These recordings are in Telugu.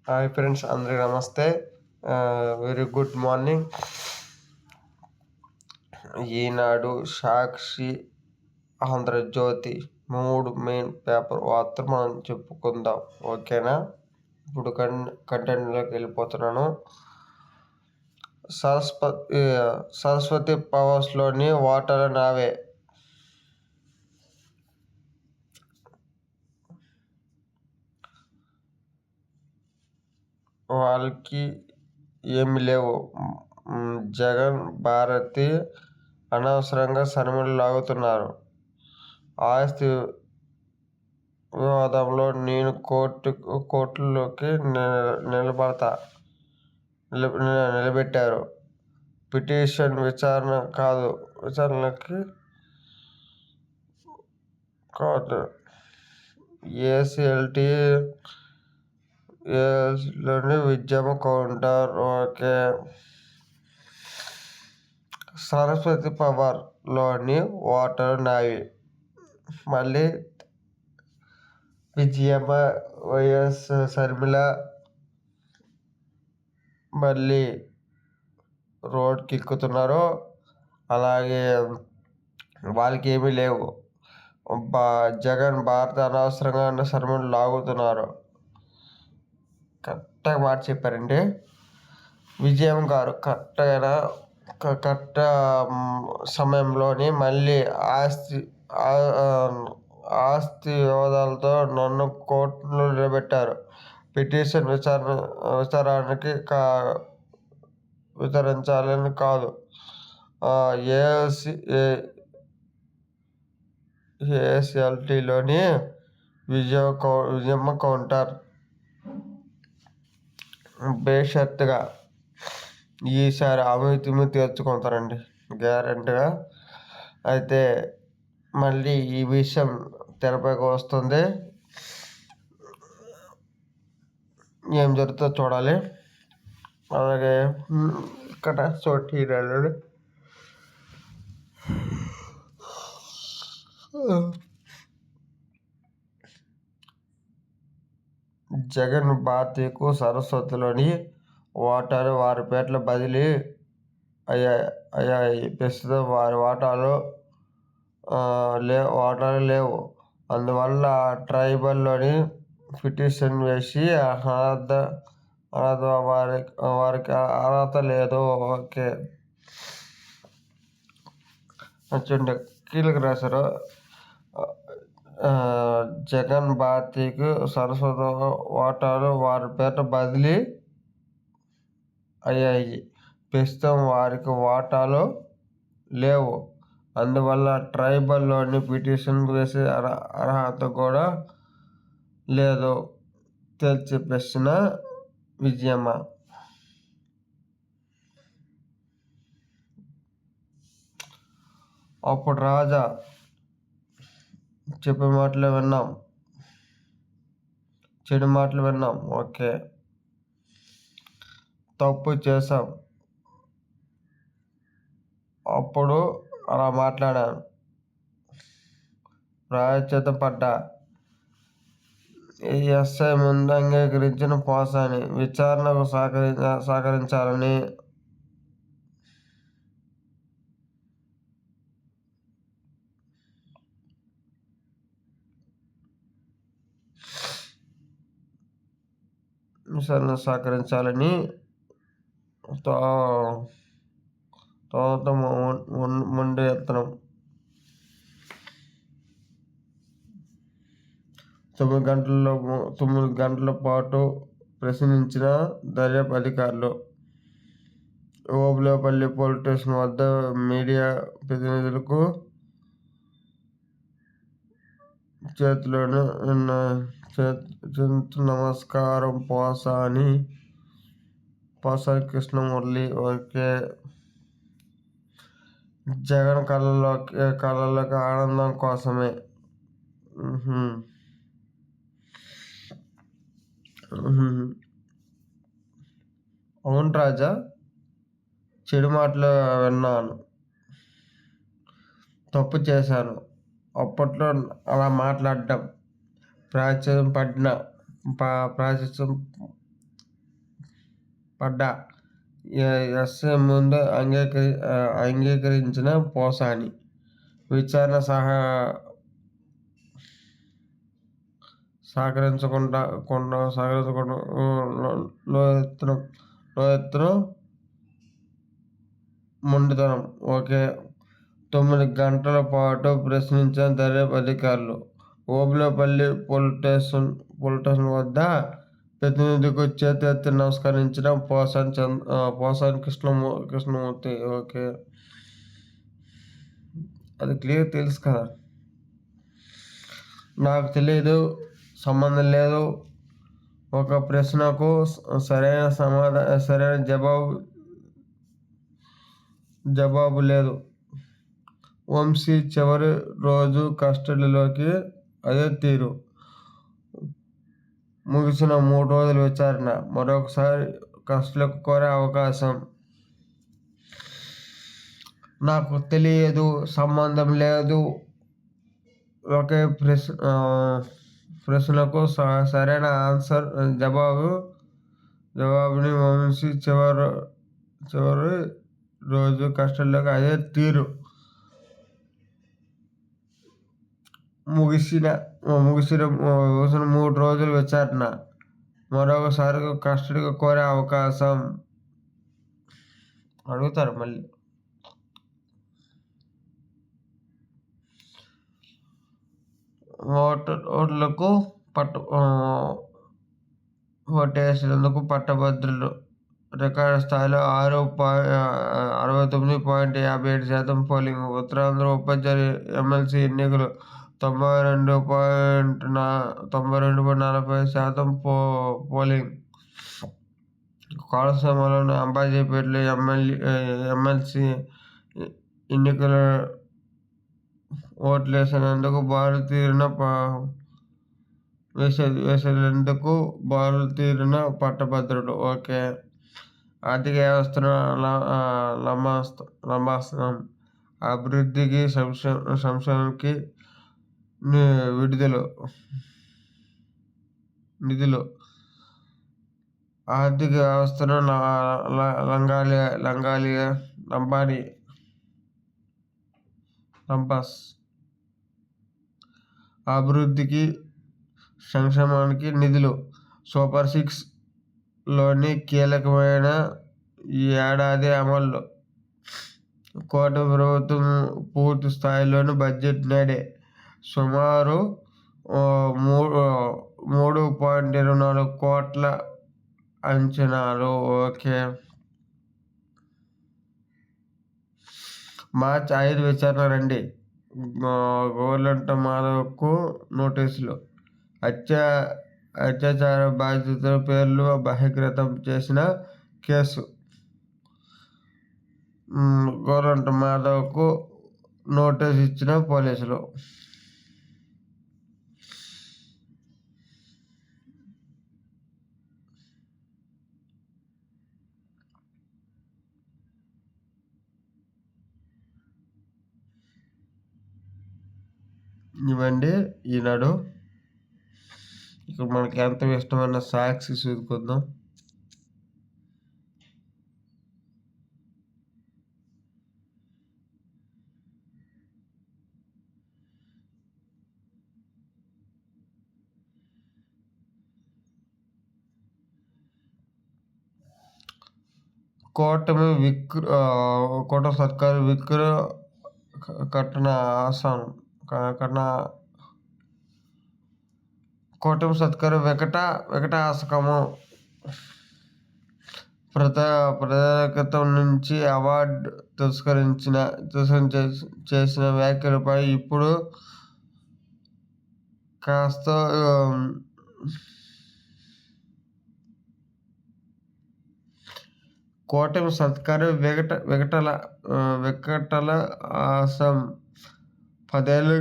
హాయ్ ఫ్రెండ్స్, అందరికీ నమస్తే. Very good morning. Eenadu, Sakshi, Andhra Jyothy 3 main paper వార్తలు మనం చెప్పుకుందాం. ఓకేనా? ఇప్పుడు కంటెంట్లోకి వెళ్ళిపోతున్నాను. సరస్వతి పవర్స్లోని ఓటర్లు నావే. వాళ్ళకి ఏమి లేవు. జగన్ భారతి అనవసరంగా సరిమలు లాగుతున్నారు. ఆస్తి వివాదంలో నేను కోర్టులోకి నిలబెట్టారు. పిటిషన్ విచారణకి కోర్టు. ఏసీఎల్టీ లోని ఉద్యమ కౌంటర్. ఓకే. సరస్వతి పవర్ లోని ఓటరు నావి. మళ్ళీ విజయమ్మ, వైఎస్ షర్మిల మళ్ళీ రోడ్కి ఎక్కుతున్నారు. అలాగే వాళ్ళకి ఏమీ లేవు. జగన్ భారత అనవసరంగా శర్మను లాగుతున్నారు. కరెక్ట్గా మాట చెప్పారండి విజయం గారు. కరెక్ట్ సమయంలోని మళ్ళీ ఆస్తి వివాదాలతో నన్ను కోర్టులో నిలబెట్టారు. పిటిషన్ విచారించాలని కాదు. ఏఎస్ఎల్టీలోని విజయమ్మ కౌంటర్. బేషరతుగా ఈసారి అవినీతిని తీర్చుకుంటారండి, గ్యారెంటీగా. అయితే మళ్ళీ ఈ విషయం తెరపైకి వస్తుంది. ఏం జరుగుతుందో చూడాలి. అలాగే ఇక్కడ చోటీలలో జగన్ భారతికు సరస్వతిలోని ఓటాలు వారి పేర్ల బదిలీ అయ్యాయి. ప్రస్తుతం వారి ఓటాలు లేవు. అందువల్ల ట్రైబల్లోని పిటిషన్ వేసి వారికి అర్హత లేదు. ఓకే. చూడండి, కీలక రాశారు. జగన్ భారతికి సరస్వతి ఓటాలు వారి పేట బదిలీ అయ్యాయి. ప్రస్తుతం వారికి ఓటాలు లేవు. అందువల్ల ట్రైబల్లోని పిటిషన్ వేసే అర్హత కూడా లేదు తేల్చి ప్రశ్న విజయమ్మ. అప్పుడు రాజా చెప్పే మాటలు విన్నాం, చెడు మాటలు విన్నాం. ఓకే. తప్పు చేశాం, అప్పుడు అలా మాట్లాడాను. ప్రాయశ్చిత్తం పడ్డా. ఎస్ఐ ముందు అంగీకరించిన పోసాని విచారణకు సహకరించాలని మొండి ఎత్తనం. 9 గంటల పాటు ప్రశ్నించిన దర్యాప్తు అధికారులు. ఓబులేపల్లి పోలీస్ స్టేషన్ వద్ద మీడియా ప్రతినిధులకు చేతిలోని నమస్కారం. పోసాని కృష్ణమురళి. ఓకే. జగన్ కళ్ళలోకి ఆనందం కోసమే. అవును రాజా, చెడు మాటలు విన్నాను, తప్పు చేశాను. అప్పట్లో అలా మాట్లాడడం ప్రాయశ్చిత్తం పడ్డా. ఎస్ఐ ముందు అంగీకరించిన పోసాని. విచారణ సహకరించకుండా లో ఎత్తున మొండితనం. ఓకే. 9 గంటల పాటు ప్రశ్నించిన దర్యాప్తు అధికారులు. ఓబులేపల్లి పోలీస్ వద్ద ప్రతినిధికి చేతులెత్తి నమస్కరించిన పోసాని కృష్ణమూర్తి. ఓకే, అది క్లియర్ తెలుసు కదా. నాకు తెలియదు, సంబంధం లేదు, ఒక ప్రశ్నకు సరైన జవాబు లేదు. వంశీ చివరి రోజు కస్టడీలోకి, అదే తీరు. ముగిసిన 3 రోజుల విచారణ, మరొకసారి కస్టడీలోకి కోరే అవకాశం. నాకు తెలియదు, సంబంధం లేదు, ఒకే ప్రశ్నకు సరైన జవాబుని వంశీ చివరి రోజు కస్టడీలోకి, అదే తీరు. ముగిసిన 3 రోజుల విచారణ, మరొకసారి కస్టడీకి కోరే అవకాశం. అడుగుతారు మళ్ళీ. ఓట్లకు ఓటేసేందుకు పట్టభద్రులు రికార్డు స్థాయిలో 69.57% పోలింగ్. ఉత్తరాంధ్ర ఉపాధ్యాయ ఎమ్మెల్సీ ఎన్నికలు 92.45% పోలింగ్. కోనసీమలోని అంబాజీపేటలో ఎమ్మెల్సీ ఎన్నికల ఓట్లేసేందుకు బారులు తీరిన పట్టభద్రులు. ఓకే. ఆర్థిక వ్యవస్థను లంబాస్త్రం. అభివృద్ధికి సంక్షేమానికి నిధులు. ఆర్థిక వ్యవస్థను లంబాస్. అభివృద్ధికి సంక్షేమానికి నిధులు. సూపర్ 6 లోని కీలకమైన ఈ ఏడాది అమల్లో. కూటమి ప్రభుత్వం పూర్తి స్థాయిలోని బడ్జెట్ నేడే. సుమారు 3.24 కోట్ల అంచనాలు. ఓకే. మార్చి 5 విచారణ రండి. గోరంట మాధవ్కు నోటీసులు. అత్యాచార బాధితుల పేర్లు బహిర్గతం చేసిన కేసు. గోరంట మాధవ్కు నోటీసు ఇచ్చిన పోలీసులు. ఇవ్వండి ఈనాడు. ఇక్కడ మనకి ఎంత ఇష్టమైన సాక్షి చూసుకుందాం. కూటమి సర్కారు కూటమి సర్కారు వికటాసకము. ప్రజాహితం నుంచి అవార్డు చేసిన వ్యాఖ్యలపై ఇప్పుడు కాస్త కూటమి సర్కారు వికటాల ఆసం. 10 ఏళ్ల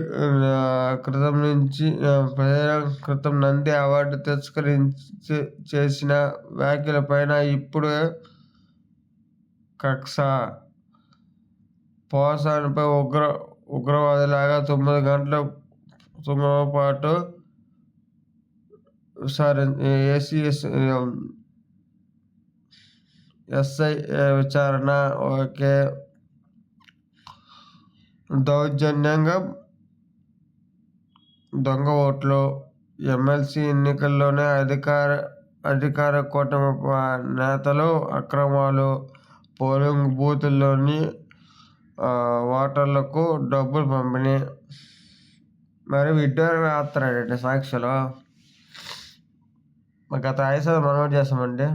క్రితం నంది అవార్డు చేసిన వ్యాఖ్యలపైన ఇప్పుడు కక్ష. పోసానిపై ఉగ్రవాదిలాగా 9 గంటల పాటు ఎస్ఐ విచారణ ఓకే. దౌర్జన్యంగా దొంగ ఓట్లు ఎమ్మెల్సీ ఎన్నికల్లోనే అధికార కూటమి నేతలు అక్రమాలు పోలింగ్ బూతుల్లోని ఓటర్లకు డబ్బులు పంపిణీ. మరి విడ్డూరం రాస్తున్నాడండి సాక్షిలో. గత 5 సంవత్సరాలు మనోట్ చేస్తామండి.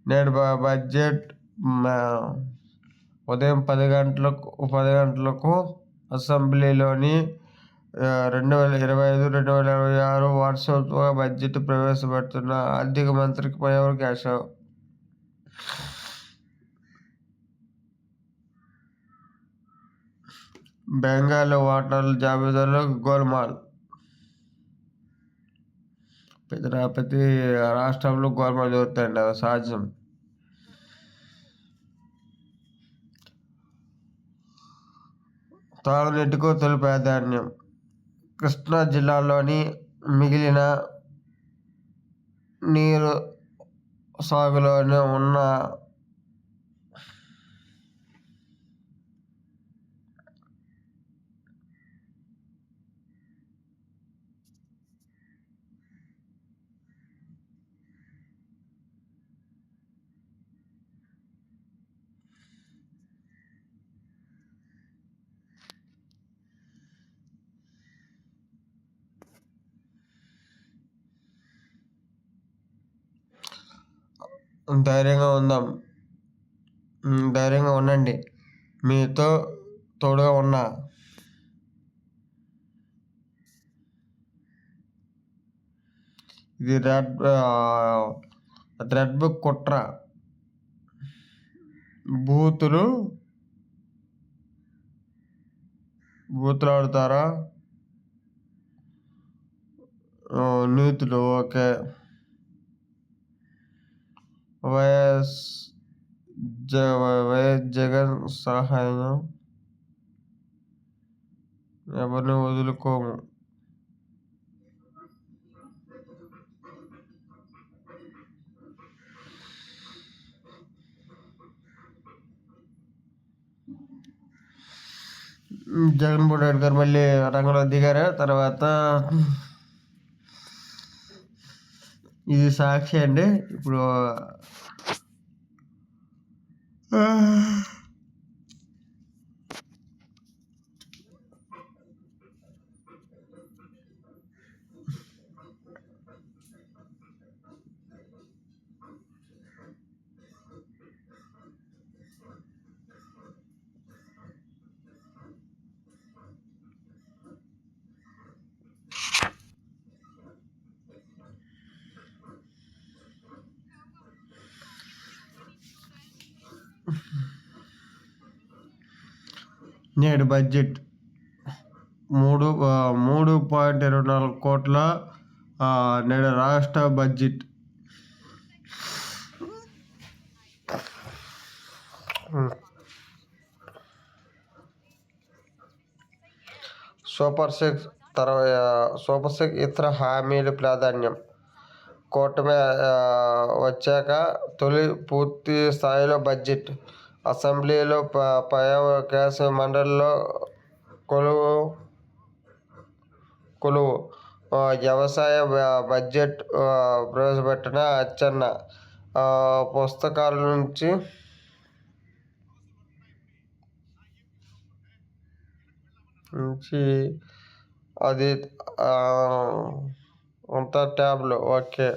నేడు బడ్జెట్ ఉదయం 10 గంటలకు అసెంబ్లీలోని 2025-2026 వార్షిక బడ్జెట్ ప్రవేశపెడుతున్న ఆర్థిక మంత్రికి పైవర్ కేశవ్. బెంగాల్ ఓటర్ల జాబితాలో గోల్మాల్. ప్రతి రాష్ట్రంలో గోల్మాల్ జరుగుతాయండి, అది సహజం. తాగునీటికి తొలి ప్రాధాన్యం. కృష్ణా జిల్లాలోని మిగిలిన నీరు సాగులోనే ఉన్న ధైర్యంగా ఉండండి, మీతో తోడుగా ఉన్నా. ఇది రెడ్ బుక్ కుట్ర. బూతులు ఆడుతారా? నీతులు ఓకే. వైఎస్ జగన్ సహాయం ఎవరిని వదులుకోము. జగన్మోహన్ రెడ్డి గారు మళ్ళీ రంగంలో దిగారు. తర్వాత ఇది సాక్షి అండి. ఇప్పుడు నేడు బడ్జెట్ 3.24 కోట్ల. నేడు రాష్ట్ర బడ్జెట్ సూపర్ సిక్స్ ఇతర హామీలు ప్రాధాన్యం. కూటమి వచ్చాక తొలి పూర్తి స్థాయిలో బడ్జెట్. అసెంబ్లీలో కేశవ మండలిలో కొలువు. వ్యవసాయ బడ్జెట్ ప్రవేశపెట్టిన అచ్చెన్న. పుస్తకాల నుంచి అది అంతా ట్యాబ్లు ఓకే.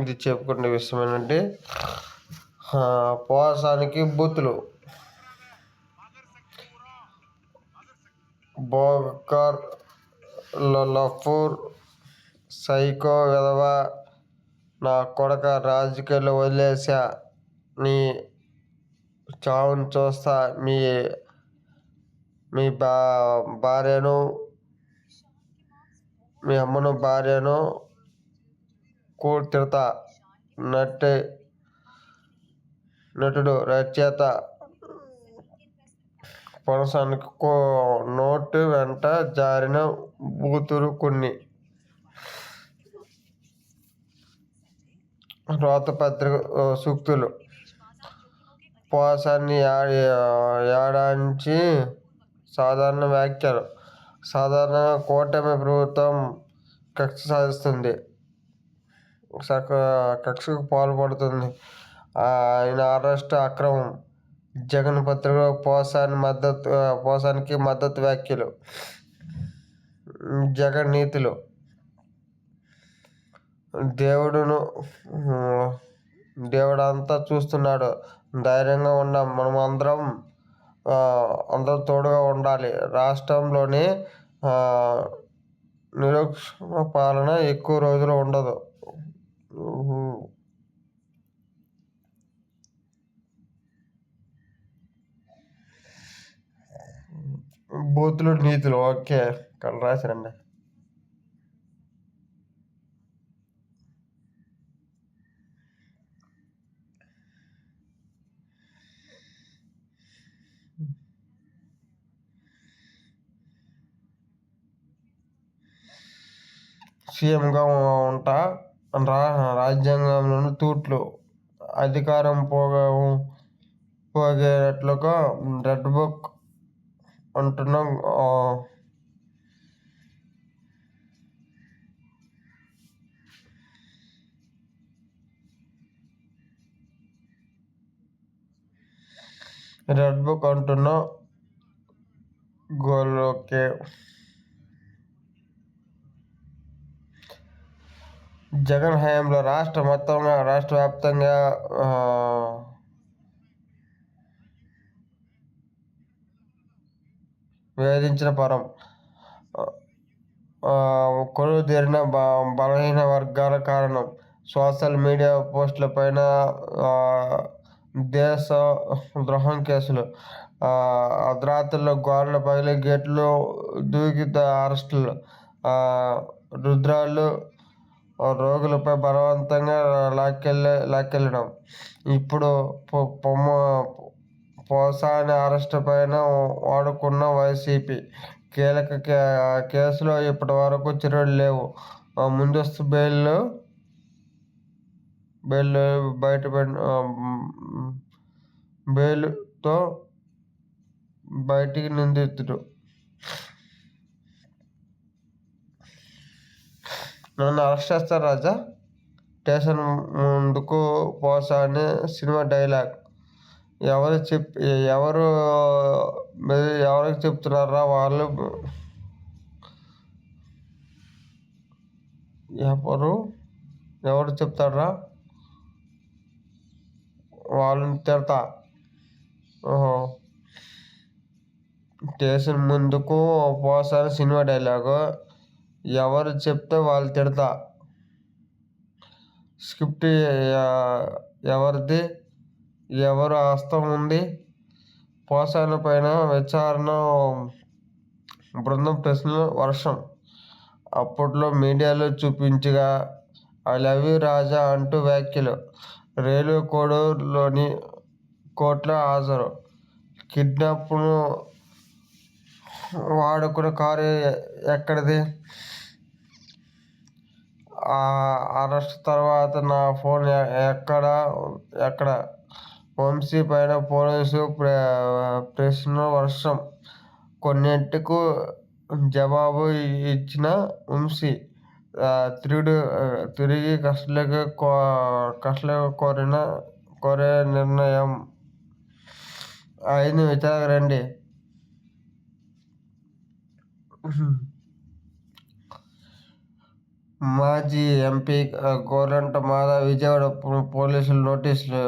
ఇది చెప్పుకునే విషయం ఏంటంటే పోసానికి బూతులు. బోకర్ లఫూర్ సైకో విధవ నా కొడక, రాజకీయాల్లో వదిలేసా, నీ చావును చూస్తా, మీ భార్యను, మీ అమ్మను భార్యను తిడతా. నటుడు రచయిత పొనసానికి నోటు వెంట జారిన బూతులు కొన్ని. రోతపత్రిక సూక్తులు. పోసాన్ని యాడాంచి సాధారణ వ్యాఖ్యలు. సాధారణ కూటమి ప్రభుత్వం కక్ష సాధిస్తుంది, కక్షకు పాల్పడుతుంది. ఆయన అరెస్టు అక్రమం. జగన్ పత్రికలో పోసానికి మద్దతు వ్యాఖ్యలు. జగన్ నీతులు. దేవుడంతా చూస్తున్నాడు, ధైర్యంగా ఉండాం, మనం అందరం తోడుగా ఉండాలి. రాష్ట్రంలోని నిరక్షణ పాలన ఎక్కువ రోజులు ఉండదు. బూతులు నీతులు. ఓకే, ఇక్కడ రాశారండి. సీఎంగా ఉంటా, రాజ్యాంగంలోని తూట్లు. అధికారం పోగేటట్లుగా రెడ్ బుక్ అంటున్న గోల్లోకే. జగన్ హయాంలో రాష్ట్ర వ్యాప్తంగా వేధించిన పరం కొలువుదీరిన బలహీన వర్గాల కారణం. సోషల్ మీడియా పోస్టుల పైన దేశ ద్రోహం కేసులు. అర్ధరాత్రుల్లో గోడలు పగిలి గేట్లు దూకి అరెస్టులు. రుద్రాలు రోగులపై బలవంతంగా లాక్కెళ్ళడం. ఇప్పుడు పోసాని అరెస్టు పైన వాడుకున్న వైసీపీ. కీలక కేసులో ఇప్పటి వరకు చర్యలు లేవు. ముందస్తు బెయిల్తో బయటికి నిందితుడు. నన్ను అరెస్ట్ చేస్తారు రాజా. స్టేషన్ ముందుకు పోసాని సినిమా డైలాగ్. ఎవరికి చెప్తున్నారా వాళ్ళు? ఎవరు చెప్తారా? వాళ్ళని తిడతా. స్టేషన్ ముందుకు పోసాని సినిమా డైలాగు. ఎవరు చెప్తే వాళ్ళు తిడతా. స్క్రిప్ట్ ఎవరిది? ఎవరు హస్తం ఉంది? పోసాని పైన విచారణ బృందం ప్రశ్నలు వర్షం. అప్పట్లో మీడియాలో చూపించగా ఐ లవ్ యూ రాజా అంటూ వ్యాఖ్యలు. రైల్వే కోడూరులోని కోర్టులో హాజరు. కిడ్నాప్ను వాడుకున్న కారు ఎక్కడిది? అరెస్ట్ తర్వాత నా ఫోన్ ఎక్కడ? వంశీ పైన పోలీసు ప్రశ్న వర్షం. కొన్నింటికి జవాబు ఇచ్చిన వంశీ తిరిగి కస్టడీకి కోరే నిర్ణయం అయింది. విచారణ రండి. మాజీ ఎంపీ గోరంట మాధవ్ విజయవాడ పోలీసులు నోటీసులు.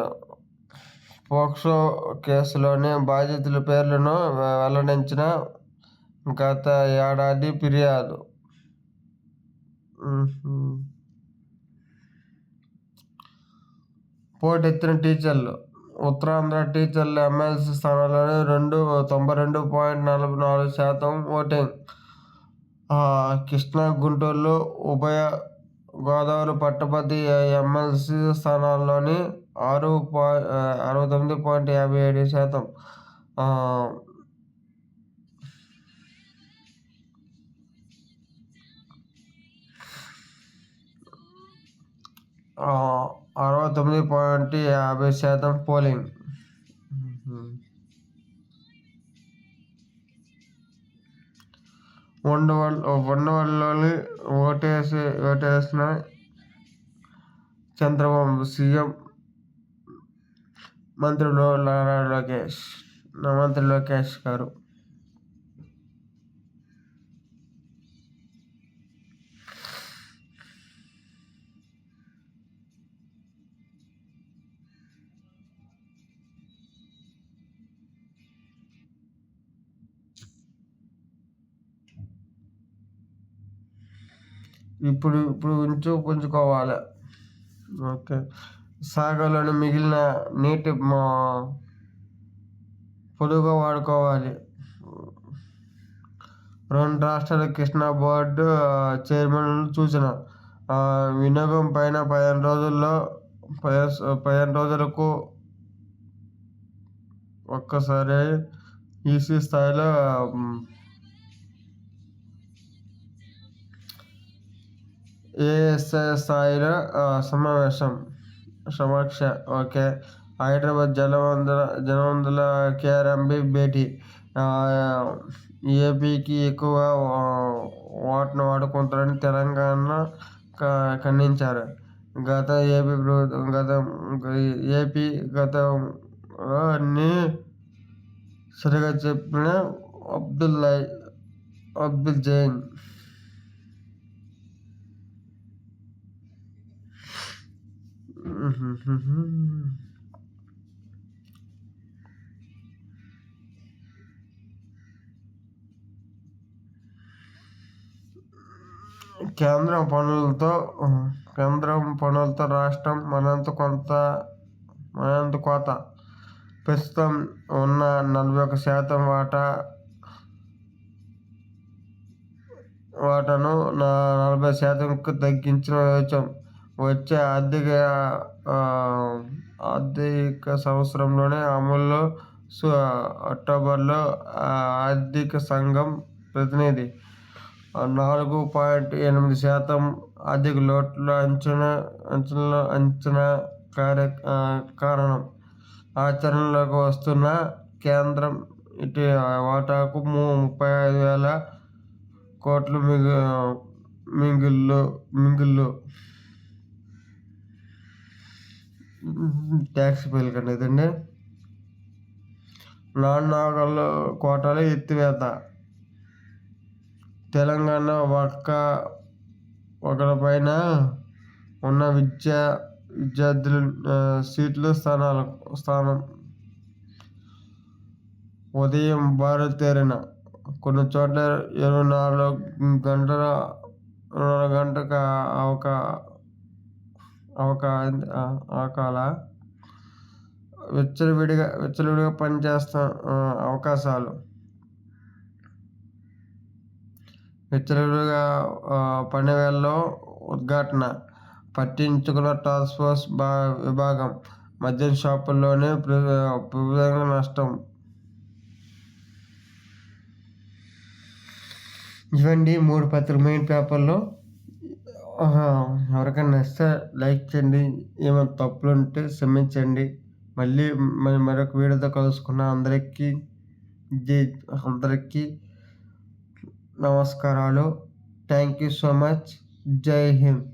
పోక్సో కేసులోని బాధితుల పేర్లను వెల్లడించిన గత ఏడాది ఫిర్యాదు. పోటెత్తిన టీచర్లు. ఉత్తరాంధ్ర టీచర్ల ఎమ్మెల్సీ స్థానాలను 92.44% ఓటింగ్. కృష్ణా, గుంటూరులో ఉభయ గోదావరి పట్టభద్రుల ఎమ్మెల్సీ స్థానాల్లోని 69.57%. 69.50% పోలింగ్. ఉండవల్లిలో ఓటేసిన చంద్రబాబు సీఎం మంత్రి లోకేష్ గారు. ఇప్పుడు పుంజుకోవాలి. ఓకే. సాగర్లోని మిగిలిన నీటి పొదుపుగా వాడుకోవాలి. 2 రాష్ట్రాల కృష్ణా బోర్డు చైర్మన్ సూచన. వినియోగం పైన 15 రోజులకు ఒక్కసారి ఈసీ స్థాయిలో ఏఎస్ఐ స్థాయిలో సమీక్ష. ఓకే. హైదరాబాద్ జలవనరుల కేఆర్ఎంబీ భేటీ. ఏపీకి ఎక్కువ వాటాను వాడుకుంటారని తెలంగాణ ఖండించారు. ఏపీ గతంలో అన్ని సరిగా చెప్పిన అబ్దుల్ జైన్. కేంద్రం పనులతో రాష్ట్రం మనంత కోత. ప్రస్తుతం ఉన్న 41% వాటాను 40%కు తగ్గించిన వచ్చే ఆర్థిక సంవత్సరంలోనే అమలు. అక్టోబర్లో ఆర్థిక సంఘం ప్రతినిధి 4.8% ఆర్థిక లోటు అంచనా కారణం. ఆచరణలోకి వస్తున్న కేంద్రం ఇటు వాటాకు 35,000 కోట్లు మిగులు. ట్యాక్స్ పేలికండి ఇదండి. నాన్ కోటాలు ఎత్తివేత. తెలంగాణ ఒకరిపైన ఉన్న విద్యార్థుల సీట్లు స్థానం ఉదయం బయలుదేరిన కొన్ని చోట్ల 24 గంటలకు అవకాల విచ్చలవిడిగా పనిచేస్తా అవకాశాలు. విచ్చలవిడిగా పనివేళల్లో ఉద్ఘాటన. పట్టించుకున్న టాస్క్ ఫోర్స్ విభాగం. మద్యం షాపుల్లోనే నష్టం. ఇవ్వండి 3 పత్రికలు మెయిన్ పేపర్లో. ఎవరికైనా నచ్చితే లైక్ చేయండి. ఏమైనా తప్పులు ఉంటే క్షమించండి. మళ్ళీ మరొక వీడియోతో కలుసుకున్న అందరికీ నమస్కారాలు. Thank you so much. జై హింద్.